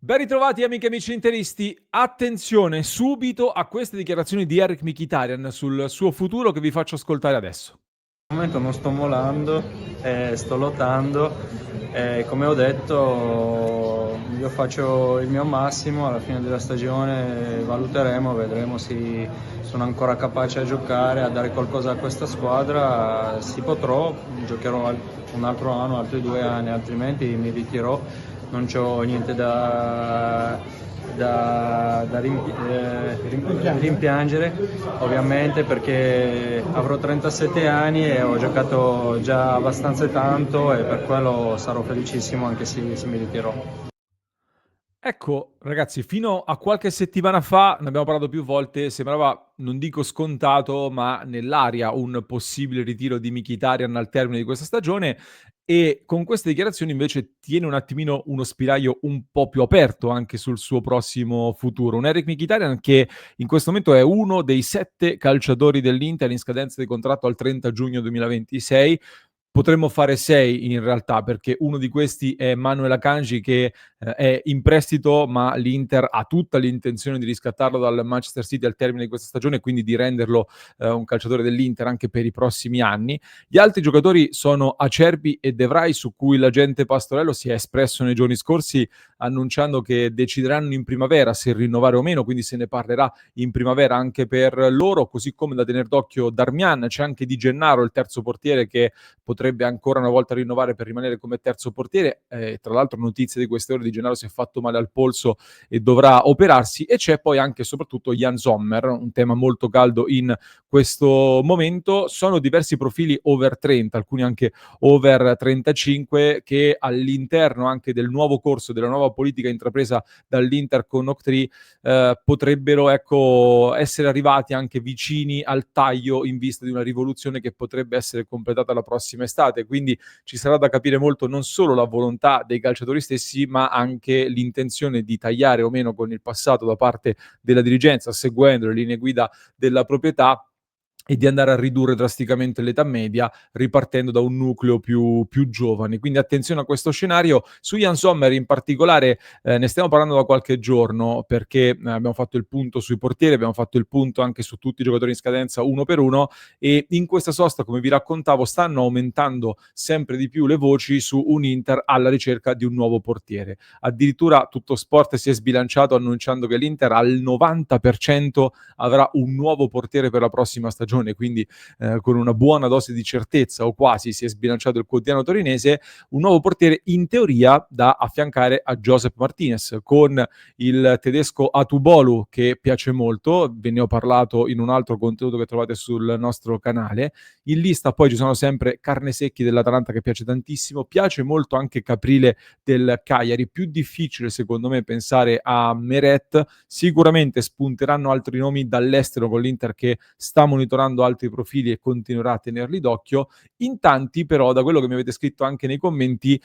Ben ritrovati amiche e amici interisti, attenzione subito a queste dichiarazioni di Eric Mkhitaryan sul suo futuro che vi faccio ascoltare adesso. Al momento non sto mollando, sto lottando, come ho detto io faccio il mio massimo, alla fine della stagione valuteremo, vedremo se sono ancora capace a giocare, a dare qualcosa a questa squadra, se potrò giocherò un altro anno, altri 2 anni, altrimenti mi ritirerò, non c'ho niente da rimpiangere ovviamente, perché avrò 37 anni e ho giocato già abbastanza tanto e per quello sarò felicissimo anche se mi ritirerò. Ecco, ragazzi, fino a qualche settimana fa, ne abbiamo parlato più volte, sembrava, non dico scontato, ma nell'aria un possibile ritiro di Mkhitaryan al termine di questa stagione e con queste dichiarazioni invece tiene un attimino uno spiraglio un po' più aperto anche sul suo prossimo futuro. Un Eric Mkhitaryan che in questo momento è uno dei 7 calciatori dell'Inter in scadenza di contratto al 30 giugno 2026. Potremmo fare 6 in realtà, perché uno di questi è Manuel Akanji che è in prestito, ma l'Inter ha tutta l'intenzione di riscattarlo dal Manchester City al termine di questa stagione, quindi di renderlo un calciatore dell'Inter anche per i prossimi anni. Gli altri giocatori sono Acerbi e De Vrij, su cui l'agente Pastorello si è espresso nei giorni scorsi annunciando che decideranno in primavera se rinnovare o meno, quindi se ne parlerà in primavera anche per loro, così come da tener d'occhio Darmian. C'è anche Di Gennaro, il terzo portiere, che potrebbe ancora una volta rinnovare per rimanere come terzo portiere. Tra l'altro notizie di queste ore, Di Gennaro si è fatto male al polso e dovrà operarsi. E c'è poi anche e soprattutto Jan Sommer, un tema molto caldo in questo momento. Sono diversi profili over 30, alcuni anche over 35, che all'interno anche del nuovo corso, della nuova politica intrapresa dall'Inter con Octree, potrebbero essere arrivati anche vicini al taglio in vista di una rivoluzione che potrebbe essere completata la prossima estate. Quindi ci sarà da capire molto non solo la volontà dei calciatori stessi, ma anche l'intenzione di tagliare o meno con il passato da parte della dirigenza, seguendo le linee guida della proprietà, e di andare a ridurre drasticamente l'età media ripartendo da un nucleo più giovane. Quindi attenzione a questo scenario. Su Jan Sommer in particolare ne stiamo parlando da qualche giorno, perché abbiamo fatto il punto sui portieri, abbiamo fatto il punto anche su tutti i giocatori in scadenza uno per uno, e in questa sosta, come vi raccontavo, stanno aumentando sempre di più le voci su un Inter alla ricerca di un nuovo portiere. Addirittura Tutto Sport si è sbilanciato annunciando che l'Inter al 90% avrà un nuovo portiere per la prossima stagione, quindi con una buona dose di certezza, o quasi, si è sbilanciato il quotidiano torinese, un nuovo portiere in teoria da affiancare a Josep Martinez, con il tedesco Atubolu, che piace molto, ve ne ho parlato in un altro contenuto che trovate sul nostro canale. In lista poi ci sono sempre Carnesecchi dell'Atalanta, che piace tantissimo, piace molto anche Caprile del Cagliari. Più difficile secondo me pensare a Meret, sicuramente spunteranno altri nomi dall'estero con l'Inter che sta monitorando altri profili e continuerà a tenerli d'occhio. In tanti però, da quello che mi avete scritto anche nei commenti,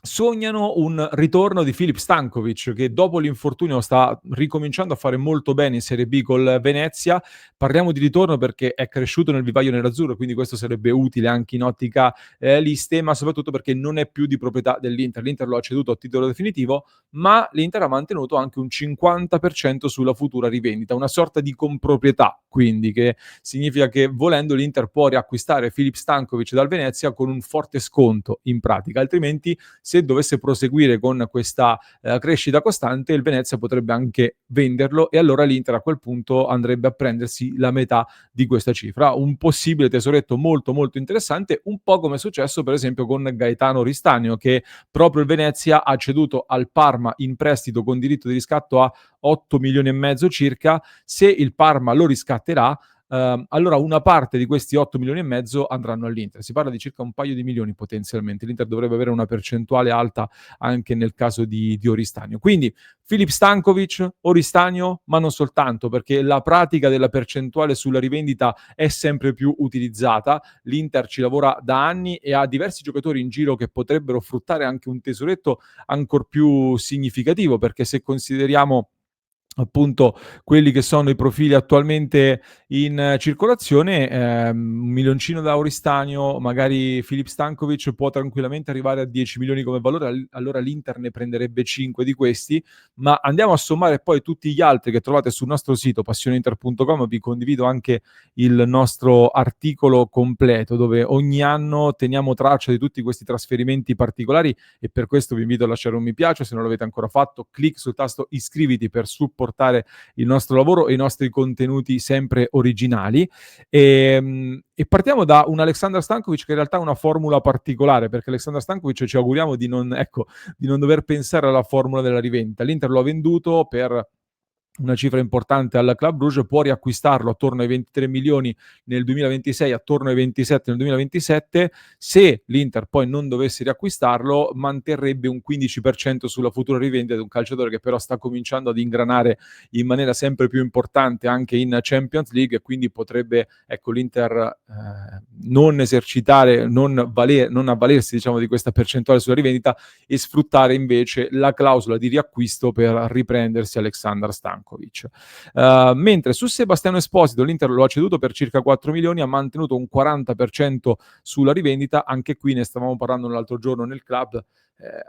sognano un ritorno di Filip Stankovic, che dopo l'infortunio sta ricominciando a fare molto bene in Serie B col Venezia. Parliamo di ritorno perché è cresciuto nel vivaio nerazzurro, quindi questo sarebbe utile anche in ottica liste, ma soprattutto perché non è più di proprietà dell'Inter. L'Inter lo ha ceduto a titolo definitivo, ma l'Inter ha mantenuto anche un 50% sulla futura rivendita, una sorta di comproprietà, quindi, che significa che volendo l'Inter può riacquistare Filip Stankovic dal Venezia con un forte sconto in pratica. Altrimenti, se dovesse proseguire con questa crescita costante, il Venezia potrebbe anche venderlo, e allora l'Inter a quel punto andrebbe a prendersi la metà di questa cifra. Un possibile tesoretto molto molto interessante, un po' come è successo per esempio con Gaetano Ristagno, che proprio il Venezia ha ceduto al Parma in prestito con diritto di riscatto a 8 milioni e mezzo circa. Se il Parma lo riscatterà, allora una parte di questi 8 milioni e mezzo andranno all'Inter. Si parla di circa un paio di milioni potenzialmente. L'Inter dovrebbe avere una percentuale alta anche nel caso di Oristagno. Quindi Filip Stankovic, Oristagno, ma non soltanto, perché la pratica della percentuale sulla rivendita è sempre più utilizzata. L'Inter ci lavora da anni e ha diversi giocatori in giro che potrebbero fruttare anche un tesoretto ancor più significativo, perché se consideriamo appunto quelli che sono i profili attualmente in circolazione, 1 milioncino da Auristanio, magari Filip Stankovic può tranquillamente arrivare a 10 milioni come valore, allora l'Inter ne prenderebbe 5 di questi, ma andiamo a sommare poi tutti gli altri che trovate sul nostro sito passioneinter.com. Vi condivido anche il nostro articolo completo dove ogni anno teniamo traccia di tutti questi trasferimenti particolari, e per questo vi invito a lasciare un mi piace se non l'avete ancora fatto, clic sul tasto iscriviti per supportare il nostro lavoro e i nostri contenuti sempre originali. E partiamo da un Aleksandar Stankovic che in realtà è una formula particolare, perché Aleksandar Stankovic ci auguriamo di non, ecco, di non dover pensare alla formula della rivendita. L'Inter lo ha venduto per una cifra importante al Club Brugge, può riacquistarlo attorno ai 23 milioni nel 2026, attorno ai 27 nel 2027. Se l'Inter poi non dovesse riacquistarlo, manterrebbe un 15% sulla futura rivendita di un calciatore che però sta cominciando ad ingranare in maniera sempre più importante anche in Champions League, e quindi potrebbe, ecco, l'Inter non esercitare, non avvalersi, diciamo, di questa percentuale sulla rivendita e sfruttare invece la clausola di riacquisto per riprendersi Aleksandar Stankovic. Mentre su Sebastiano Esposito l'Inter lo ha ceduto per circa 4 milioni, ha mantenuto un 40% sulla rivendita. Anche qui ne stavamo parlando l'altro giorno nel club,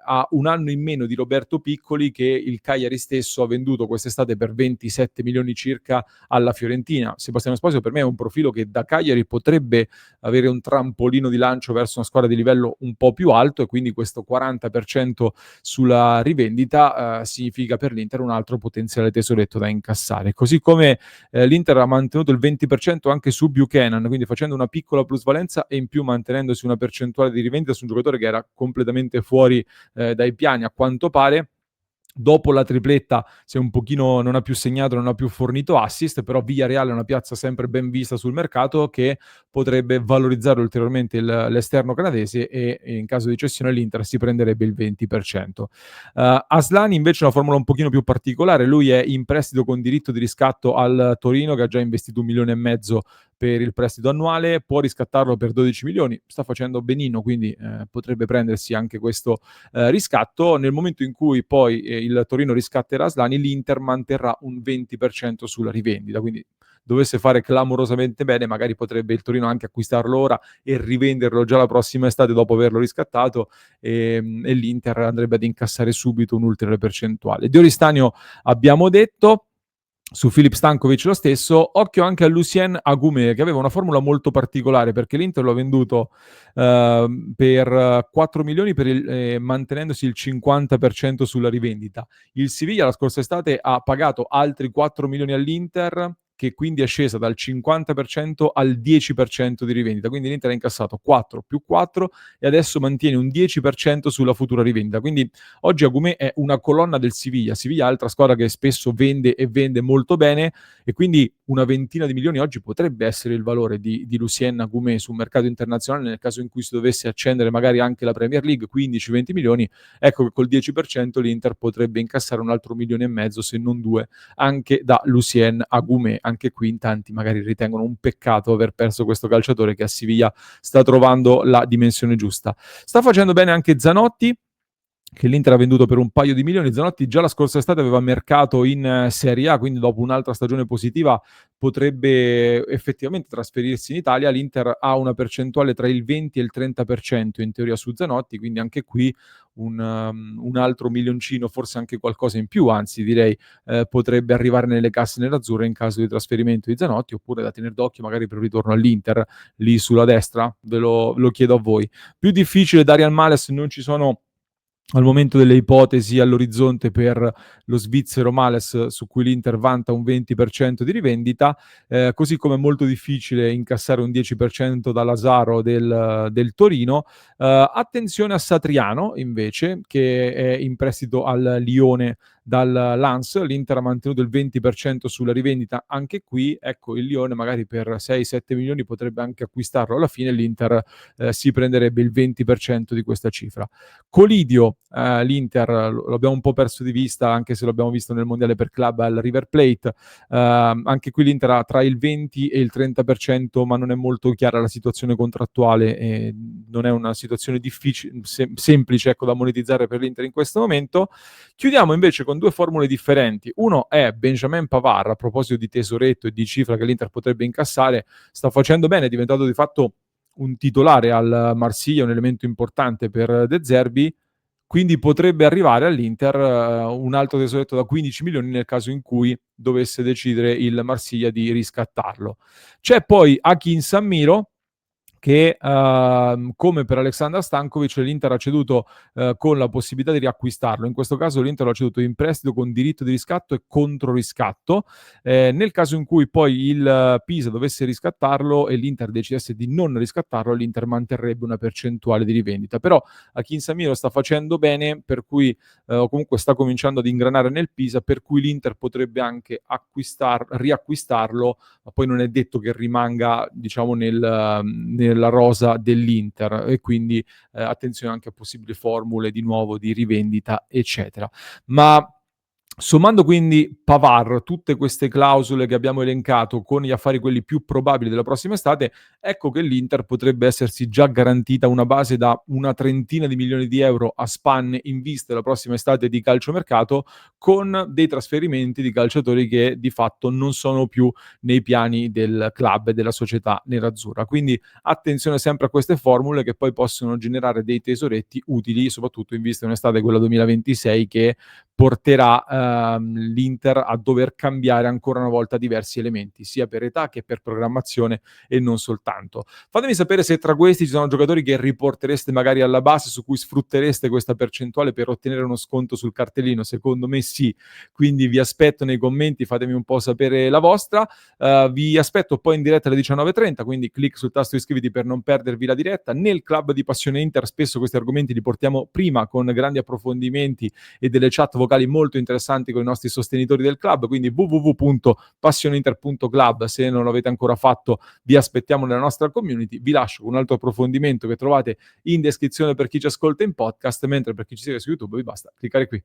ha un anno in meno di Roberto Piccoli, che il Cagliari stesso ha venduto quest'estate per 27 milioni circa alla Fiorentina. Sebastiano Esposito per me è un profilo che da Cagliari potrebbe avere un trampolino di lancio verso una squadra di livello un po' più alto, e quindi questo 40% sulla rivendita significa per l'Inter un altro potenziale tesoretto da incassare. Così come l'Inter ha mantenuto il 20% anche su Buchanan, quindi facendo una piccola plusvalenza e in più mantenendosi una percentuale di rivendita su un giocatore che era completamente fuori dai piani a quanto pare. Dopo la tripletta si è un pochino, non ha più segnato, non ha più fornito assist, però Villarreal è una piazza sempre ben vista sul mercato che potrebbe valorizzare ulteriormente l'esterno canadese, e in caso di cessione l'Inter si prenderebbe il 20%. Aslani invece è una formula un pochino più particolare, lui è in prestito con diritto di riscatto al Torino, che ha già investito 1,5 milioni per il prestito annuale, può riscattarlo per 12 milioni, sta facendo benino, quindi potrebbe prendersi anche questo riscatto. Nel momento in cui poi il Torino riscatterà Aslani, l'Inter manterrà un 20% sulla rivendita, quindi dovesse fare clamorosamente bene magari potrebbe il Torino anche acquistarlo ora e rivenderlo già la prossima estate dopo averlo riscattato, e l'Inter andrebbe ad incassare subito un'ulteriore percentuale. Di Oristanio abbiamo detto. Su Filip Stankovic lo stesso. Occhio anche a Lucien Agumé, che aveva una formula molto particolare, perché l'Inter lo ha venduto per 4 milioni mantenendosi il 50% sulla rivendita. Il Siviglia la scorsa estate ha pagato altri 4 milioni all'Inter, che quindi è scesa dal 50% al 10% di rivendita. Quindi l'Inter ha incassato 4 più 4 e adesso mantiene un 10% sulla futura rivendita. Quindi oggi Agumé è una colonna del Siviglia. Siviglia è altra squadra che spesso vende e vende molto bene, e quindi una ventina di milioni oggi potrebbe essere il valore di Lucien Agumé sul mercato internazionale, nel caso in cui si dovesse accendere magari anche la Premier League, 15-20 milioni. Ecco che col 10% l'Inter potrebbe incassare un altro 1,5 milioni, se non 2, anche da Lucien Agumé. Anche qui in tanti magari ritengono un peccato aver perso questo calciatore che a Siviglia sta trovando la dimensione giusta. Sta facendo bene anche Zanotti, che l'Inter ha venduto per un paio di milioni. Zanotti già la scorsa estate aveva mercato in Serie A, quindi dopo un'altra stagione positiva potrebbe effettivamente trasferirsi in Italia. L'Inter ha una percentuale tra il 20 e il 30% in teoria su Zanotti, quindi anche qui un altro milioncino, forse anche qualcosa in più, anzi direi potrebbe arrivare nelle casse nerazzurre in caso di trasferimento di Zanotti, oppure da tenere d'occhio magari per il ritorno all'Inter lì sulla destra. Ve lo chiedo a voi. Più difficile Darian Males, non ci sono al momento delle ipotesi all'orizzonte per lo svizzero Males, su cui l'Inter vanta un 20% di rivendita, così come è molto difficile incassare un 10% da Lazaro del Torino. Attenzione a Satriano invece, che è in prestito al Lione dal Lens. L'Inter ha mantenuto il 20% sulla rivendita anche qui. Ecco, il Lione magari per 6-7 milioni potrebbe anche acquistarlo alla fine, l'Inter si prenderebbe il 20% di questa cifra. Colidio l'Inter lo abbiamo un po' perso di vista, anche se lo abbiamo visto nel mondiale per club al River Plate. Anche qui l'Inter ha tra il 20 e il 30%, ma non è molto chiara la situazione contrattuale e non è una situazione difficile, semplice, ecco, da monetizzare per l'Inter in questo momento. Chiudiamo invece con due formule differenti. Uno è Benjamin Pavard, a proposito di tesoretto e di cifra che l'Inter potrebbe incassare, sta facendo bene, è diventato di fatto un titolare al Marsiglia, un elemento importante per De Zerbi, quindi potrebbe arrivare all'Inter un altro tesoretto da 15 milioni nel caso in cui dovesse decidere il Marsiglia di riscattarlo. C'è poi Akin Sammiro, che come per Aleksandar Stankovic l'Inter ha ceduto con la possibilità di riacquistarlo. In questo caso l'Inter l'ha ceduto in prestito con diritto di riscatto e contro riscatto. Nel caso in cui poi il Pisa dovesse riscattarlo e l'Inter decidesse di non riscattarlo, l'Inter manterrebbe una percentuale di rivendita. Però Akin Samiro sta facendo bene, per cui comunque sta cominciando ad ingranare nel Pisa, per cui l'Inter potrebbe anche riacquistarlo, ma poi non è detto che rimanga, diciamo, nella rosa dell'Inter, e quindi attenzione anche a possibili formule di nuovo di rivendita, eccetera. Ma sommando quindi Pavard, tutte queste clausole che abbiamo elencato con gli affari quelli più probabili della prossima estate, ecco che l'Inter potrebbe essersi già garantita una base da una trentina di milioni di euro a spanne in vista della prossima estate di calciomercato, con dei trasferimenti di calciatori che di fatto non sono più nei piani del club e della società nerazzurra. Quindi attenzione sempre a queste formule che poi possono generare dei tesoretti utili, soprattutto in vista di un'estate, quella 2026, che porterà l'Inter a dover cambiare ancora una volta diversi elementi, sia per età che per programmazione e non soltanto. Fatemi sapere se tra questi ci sono giocatori che riportereste magari alla base, su cui sfruttereste questa percentuale per ottenere uno sconto sul cartellino. Secondo me sì, quindi vi aspetto nei commenti, fatemi un po' sapere la vostra. Vi aspetto poi in diretta alle 19:30, quindi clic sul tasto iscriviti per non perdervi la diretta. Nel club di Passione Inter spesso questi argomenti li portiamo prima, con grandi approfondimenti e delle chat vocali molto interessanti con i nostri sostenitori del club, quindi www.passioneinter.club. Se non l'avete ancora fatto, vi aspettiamo nella nostra community. Vi lascio con un altro approfondimento che trovate in descrizione per chi ci ascolta in podcast, mentre per chi ci segue su YouTube vi basta cliccare qui.